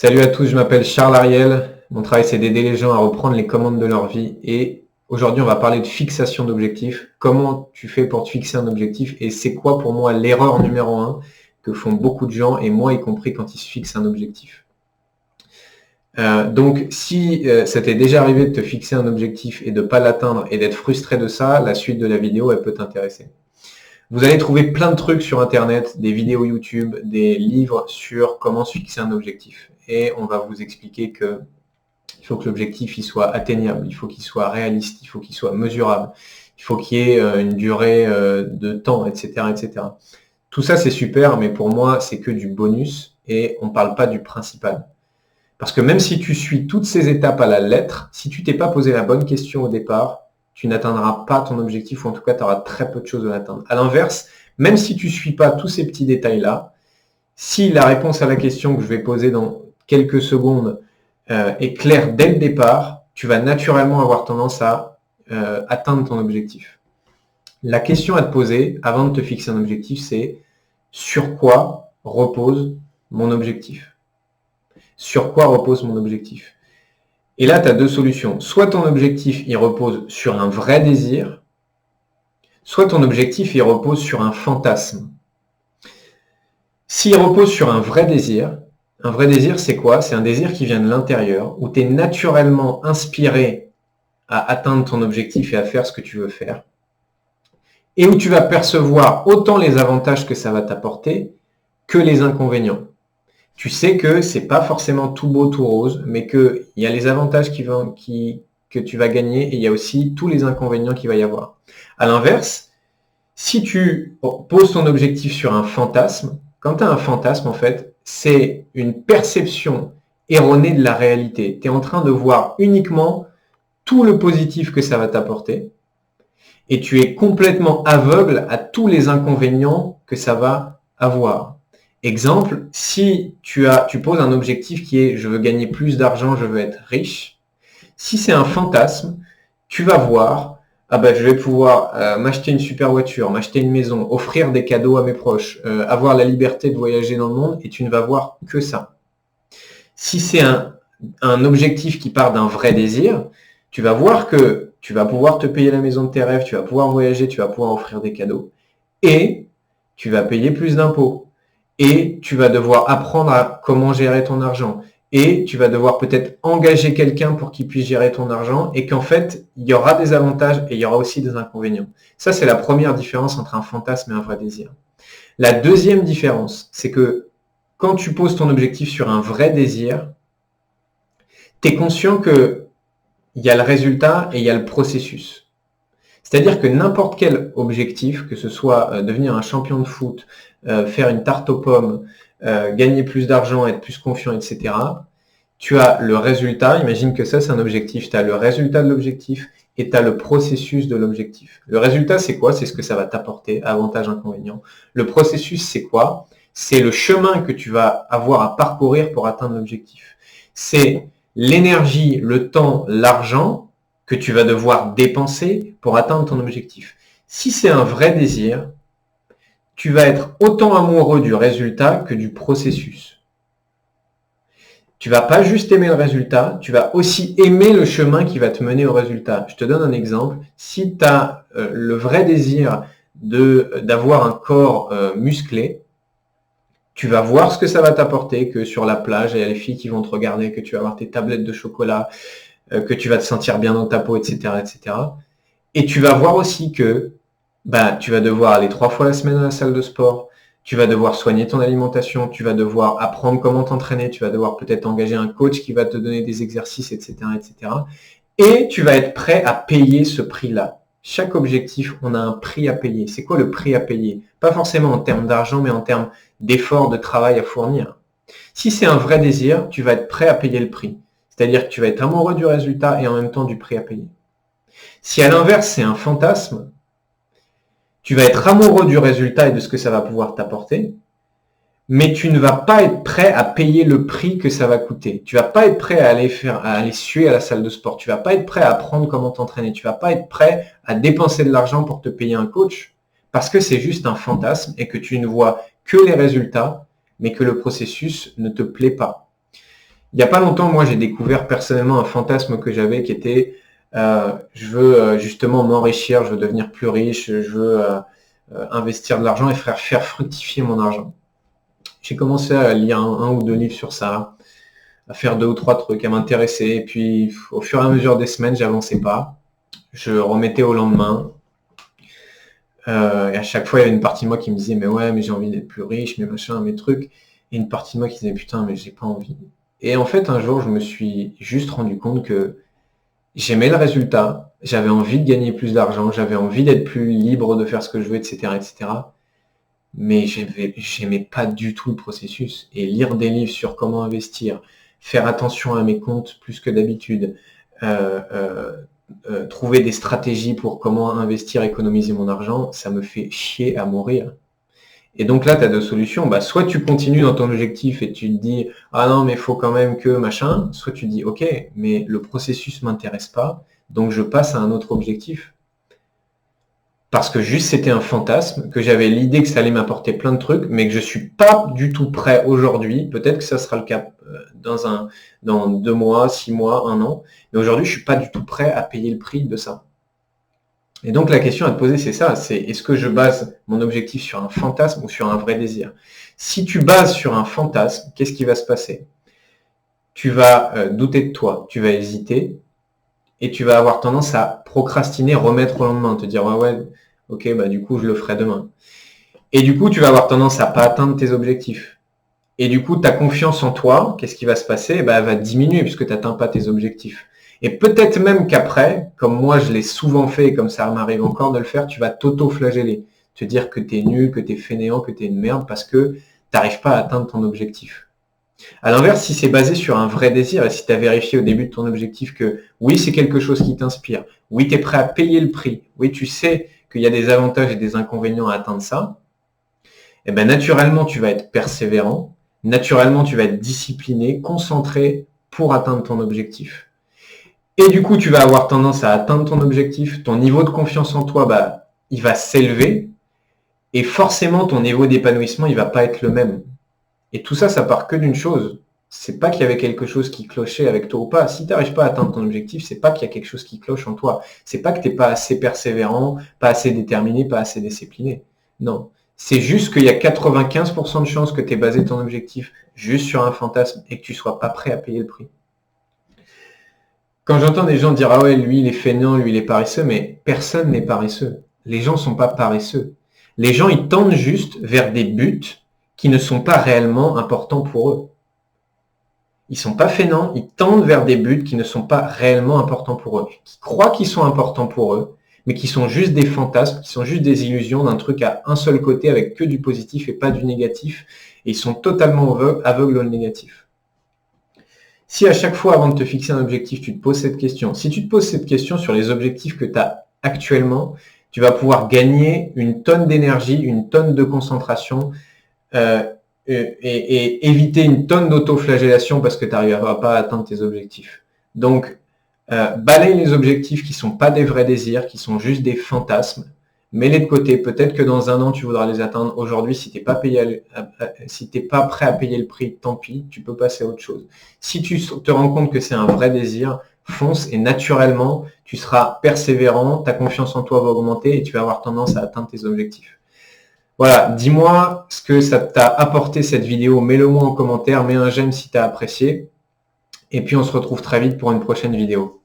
Salut à tous, je m'appelle Charles Ariel. Mon travail, c'est d'aider les gens à reprendre les commandes de leur vie. Et aujourd'hui, on va parler de fixation d'objectifs. Comment tu fais pour te fixer un objectif? Et c'est quoi pour moi l'erreur numéro 1 que font beaucoup de gens, et moi y compris, quand ils se fixent un objectif. Donc, si ça t'est déjà arrivé de te fixer un objectif et de ne pas l'atteindre et d'être frustré de ça, la suite de la vidéo, elle peut t'intéresser. Vous allez trouver plein de trucs sur Internet, des vidéos YouTube, des livres sur comment se fixer un objectif. Et on va vous expliquer que il faut que l'objectif il soit atteignable, il faut qu'il soit réaliste, il faut qu'il soit mesurable, il faut qu'il y ait une durée de temps, etc., etc. Tout ça, c'est super, mais pour moi, c'est que du bonus et on ne parle pas du principal. Parce que même si tu suis toutes ces étapes à la lettre, si tu t'es pas posé la bonne question au départ, tu n'atteindras pas ton objectif, ou en tout cas, tu auras très peu de choses à l'atteindre. À l'inverse, même si tu ne suis pas tous ces petits détails-là, si la réponse à la question que je vais poser dans quelques secondes est claire dès le départ, tu vas naturellement avoir tendance à atteindre ton objectif. La question à te poser avant de te fixer un objectif, c'est sur quoi repose mon objectif? Sur quoi repose mon objectif? Et là, tu as deux solutions. Soit ton objectif, il repose sur un vrai désir, soit ton objectif, il repose sur un fantasme. S'il repose sur un vrai désir, c'est quoi? C'est un désir qui vient de l'intérieur, où tu es naturellement inspiré à atteindre ton objectif et à faire ce que tu veux faire, et où tu vas percevoir autant les avantages que ça va t'apporter que les inconvénients. Tu sais que c'est pas forcément tout beau, tout rose, mais qu'il y a les avantages que tu vas gagner et il y a aussi tous les inconvénients qu'il va y avoir. À l'inverse, si tu poses ton objectif sur un fantasme, quand tu as un fantasme, en fait, c'est une perception erronée de la réalité. Tu es en train de voir uniquement tout le positif que ça va t'apporter et tu es complètement aveugle à tous les inconvénients que ça va avoir. Exemple, si tu poses un objectif qui est « je veux gagner plus d'argent, je veux être riche », si c'est un fantasme, tu vas voir « ah ben, je vais pouvoir m'acheter une super voiture, m'acheter une maison, offrir des cadeaux à mes proches, avoir la liberté de voyager dans le monde » et tu ne vas voir que ça. Si c'est un objectif qui part d'un vrai désir, tu vas voir que tu vas pouvoir te payer la maison de tes rêves, tu vas pouvoir voyager, tu vas pouvoir offrir des cadeaux et tu vas payer plus d'impôts. Et tu vas devoir apprendre à comment gérer ton argent. Et tu vas devoir peut-être engager quelqu'un pour qu'il puisse gérer ton argent et qu'en fait, il y aura des avantages et il y aura aussi des inconvénients. Ça, c'est la première différence entre un fantasme et un vrai désir. La deuxième différence, c'est que quand tu poses ton objectif sur un vrai désir, tu es conscient qu'il y a le résultat et il y a le processus. C'est-à-dire que n'importe quel objectif, que ce soit devenir un champion de foot, faire une tarte aux pommes, gagner plus d'argent, être plus confiant, etc., tu as le résultat. Imagine que ça, c'est un objectif. Tu as le résultat de l'objectif et tu as le processus de l'objectif. Le résultat, c'est quoi? C'est ce que ça va t'apporter, avantages, inconvénients. Le processus, c'est quoi? C'est le chemin que tu vas avoir à parcourir pour atteindre l'objectif. C'est l'énergie, le temps, l'argent que tu vas devoir dépenser pour atteindre ton objectif. Si c'est un vrai désir, tu vas être autant amoureux du résultat que du processus. Tu vas pas juste aimer le résultat, tu vas aussi aimer le chemin qui va te mener au résultat. Je te donne un exemple. Si tu as le vrai désir d'avoir un corps musclé, tu vas voir ce que ça va t'apporter, que sur la plage, il y a les filles qui vont te regarder, que tu vas avoir tes tablettes de chocolat, que tu vas te sentir bien dans ta peau, etc., etc. Et tu vas voir aussi que tu vas devoir aller 3 fois la semaine à la salle de sport, tu vas devoir soigner ton alimentation, tu vas devoir apprendre comment t'entraîner, tu vas devoir peut-être engager un coach qui va te donner des exercices, etc., etc. Et tu vas être prêt à payer ce prix-là. Chaque objectif, on a un prix à payer. C'est quoi le prix à payer? Pas forcément en termes d'argent, mais en termes d'effort, de travail à fournir. Si c'est un vrai désir, tu vas être prêt à payer le prix. C'est-à-dire que tu vas être amoureux du résultat et en même temps du prix à payer. Si à l'inverse, c'est un fantasme, tu vas être amoureux du résultat et de ce que ça va pouvoir t'apporter, mais tu ne vas pas être prêt à payer le prix que ça va coûter. Tu vas pas être prêt à aller suer à la salle de sport. Tu vas pas être prêt à apprendre comment t'entraîner. Tu vas pas être prêt à dépenser de l'argent pour te payer un coach parce que c'est juste un fantasme et que tu ne vois que les résultats, mais que le processus ne te plaît pas. Il n'y a pas longtemps, moi, j'ai découvert personnellement un fantasme que j'avais qui était je veux justement m'enrichir, je veux devenir plus riche, je veux investir de l'argent et faire fructifier mon argent. J'ai commencé à lire un ou deux livres sur ça, à faire 2 ou 3 trucs, à m'intéresser. Et puis, au fur et à mesure des semaines, j'avançais pas. Je remettais au lendemain. Et à chaque fois, il y avait une partie de moi qui me disait, mais ouais, mais j'ai envie d'être plus riche, mais machin, mes trucs. Et une partie de moi qui disait, putain, mais j'ai pas envie. Et en fait, un jour, je me suis juste rendu compte que j'aimais le résultat, j'avais envie de gagner plus d'argent, j'avais envie d'être plus libre de faire ce que je veux, etc., etc. Mais j'aimais pas du tout le processus. Et lire des livres sur comment investir, faire attention à mes comptes plus que d'habitude, euh, euh, trouver des stratégies pour comment investir, économiser mon argent, ça me fait chier à mourir. Et donc là, tu as deux solutions. Bah, soit tu continues dans ton objectif et tu te dis ah non, mais il faut quand même que machin, soit tu dis ok, mais le processus m'intéresse pas, donc je passe à un autre objectif. Parce que juste c'était un fantasme, que j'avais l'idée que ça allait m'apporter plein de trucs, mais que je suis pas du tout prêt aujourd'hui. Peut-être que ça sera le cas dans 2 mois, 6 mois, 1 an. Mais aujourd'hui, je suis pas du tout prêt à payer le prix de ça. Et donc la question à te poser, c'est ça, c'est est-ce que je base mon objectif sur un fantasme ou sur un vrai désir? Si tu bases sur un fantasme, qu'est-ce qui va se passer? Tu vas douter de toi, tu vas hésiter, et tu vas avoir tendance à procrastiner, remettre au lendemain, te dire ouais, ok, bah du coup je le ferai demain. Et du coup, tu vas avoir tendance à pas atteindre tes objectifs. Et du coup, ta confiance en toi, qu'est-ce qui va se passer? Bah, elle va diminuer puisque tu n'atteins pas tes objectifs. Et peut-être même qu'après, comme moi je l'ai souvent fait et comme ça m'arrive encore de le faire, tu vas t'auto-flageller. Te dire que tu es nul, que tu es fainéant, que tu es une merde parce que tu n'arrives pas à atteindre ton objectif. À l'inverse, si c'est basé sur un vrai désir et si tu as vérifié au début de ton objectif que oui, c'est quelque chose qui t'inspire, oui, tu es prêt à payer le prix, oui, tu sais qu'il y a des avantages et des inconvénients à atteindre ça, et bien naturellement, tu vas être persévérant, naturellement, tu vas être discipliné, concentré pour atteindre ton objectif. Et du coup, tu vas avoir tendance à atteindre ton objectif, ton niveau de confiance en toi, bah, il va s'élever, et forcément, ton niveau d'épanouissement, il va pas être le même. Et tout ça, ça part que d'une chose. C'est pas qu'il y avait quelque chose qui clochait avec toi ou pas. Si tu n'arrives pas à atteindre ton objectif, c'est pas qu'il y a quelque chose qui cloche en toi. C'est pas que tu n'es pas assez persévérant, pas assez déterminé, pas assez discipliné. Non. C'est juste qu'il y a 95% de chances que tu aies basé ton objectif juste sur un fantasme et que tu sois pas prêt à payer le prix. Quand j'entends des gens dire ah ouais, lui il est fainéant, lui il est paresseux, mais personne n'est paresseux. Les gens sont pas paresseux. Les gens ils tendent juste vers des buts qui ne sont pas réellement importants pour eux. Ils sont pas fainéants, ils tendent vers des buts qui ne sont pas réellement importants pour eux, qui croient qu'ils sont importants pour eux, mais qui sont juste des fantasmes, qui sont juste des illusions d'un truc à un seul côté avec que du positif et pas du négatif, et ils sont totalement aveugles au négatif. Si à chaque fois avant de te fixer un objectif, tu te poses cette question, si tu te poses cette question sur les objectifs que tu as actuellement, tu vas pouvoir gagner une tonne d'énergie, une tonne de concentration, et éviter une tonne d'autoflagellation parce que tu n'arriveras pas à atteindre tes objectifs. Donc, balaye les objectifs qui ne sont pas des vrais désirs, qui sont juste des fantasmes, mets-les de côté. Peut-être que dans 1 an, tu voudras les atteindre. Aujourd'hui, si tu n'es pas prêt à payer le prix, tant pis, tu peux passer à autre chose. Si tu te rends compte que c'est un vrai désir, fonce et naturellement, tu seras persévérant, ta confiance en toi va augmenter et tu vas avoir tendance à atteindre tes objectifs. Voilà, dis-moi ce que ça t'a apporté cette vidéo, mets-le moi en commentaire, mets un j'aime si tu as apprécié. Et puis on se retrouve très vite pour une prochaine vidéo.